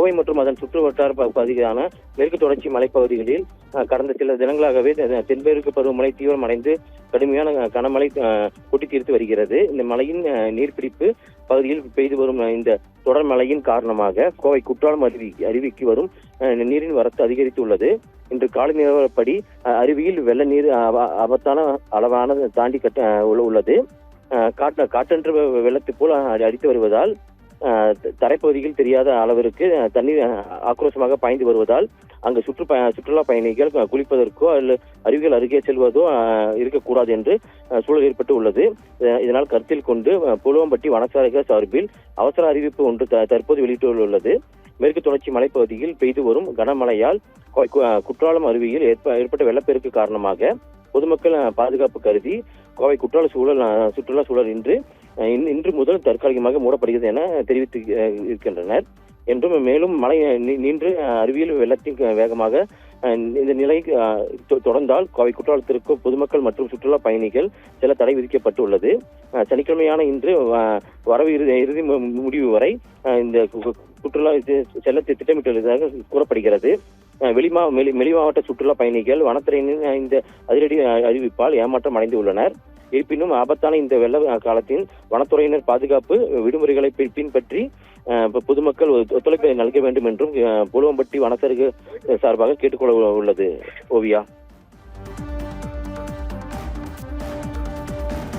கோவை மற்றும் அதன் சுற்று வட்டார பகுதியான மேற்கு தொடர்ச்சி மலைப்பகுதிகளில் கடந்த சில தினங்களாகவே தென்மேற்கு பருவமழை தீவிரமடைந்து கடுமையான கனமழை கொட்டி தீர்த்து வருகிறது. இந்த மழையின் நீர்பிடிப்பு பகுதியில் பெய்து வரும் இந்த தொடர் மழையின் காரணமாக கோவை குற்றாலம் அருவிக்கு வரும் நீரின் வரத்து அதிகரித்துள்ளது. இன்று காலை நிலவரப்படி அருவியில் வெள்ள நீர் ஆபத்தான அளவான தாண்டி உள்ளது. காற்றென்று வெள்ளத்தை போல் அடித்து வருவதால் தரைப்பகுதியில் தெரியாத அளவிற்கு தண்ணீர் ஆக்ரோஷமாக பாய்ந்து வருவதால் அங்கு சுற்றுலா பயணிகள் குளிப்பதற்கோ அல்லது அருவிகள் அருகே செல்வதோ இருக்கக்கூடாது என்று சூழல் ஏற்பட்டு உள்ளது. இதனால் கருத்தில் கொண்டு புலுவம்பட்டி வனச்சாலைகள் சார்பில் அவசர அறிவிப்பு ஒன்று தற்போது வெளியிட்டுள்ளது. மேற்கு தொடர்ச்சி மலைப்பகுதியில் பெய்து வரும் கனமழையால் குற்றாலம் அருவியில் ஏற்பட்ட வெள்ளப்பெருக்கு காரணமாக பொதுமக்கள் பாதுகாப்பு கருதி கோவை சுற்றுலா சூழல் இன்று முதல் தற்காலிகமாக மூடப்படுகிறது என தெரிவித்து இருக்கின்றனர் என்றும் மேலும் மழை நின்று அருவியில் வெள்ளத்தின் வேகமாக இந்த நிலை தொடர்ந்தால் கோவை குற்றாலத்திற்கு பொதுமக்கள் மற்றும் சுற்றுலா பயணிகள் செல்ல தடை விதிக்கப்பட்டுள்ளது. சனிக்கிழமையான இன்று வரவு இறுதி முடிவு வரை இந்த சுற்றுலா செல்ல திட்டமிட்டுள்ளதாக கூறப்படுகிறது. வெளி மாவட்ட சுற்றுலா பயணிகள் வனத்துறையினர் இந்த அதிரடி அறிவிப்பால் ஏமாற்றம் அடைந்து உள்ளனர். இருப்பினும் ஆபத்தான இந்த வெள்ள காலத்தின் வனத்துறையினர் பாதுகாப்பு விடுமுறைகளை பின்பற்றி பொதுமக்கள் ஒத்துழைப்பை நல்க வேண்டும் என்றும் புலுவம்பட்டி வனச்சரக சார்பாக கேட்டுக்கொள்ள உள்ளது. ஓவியா.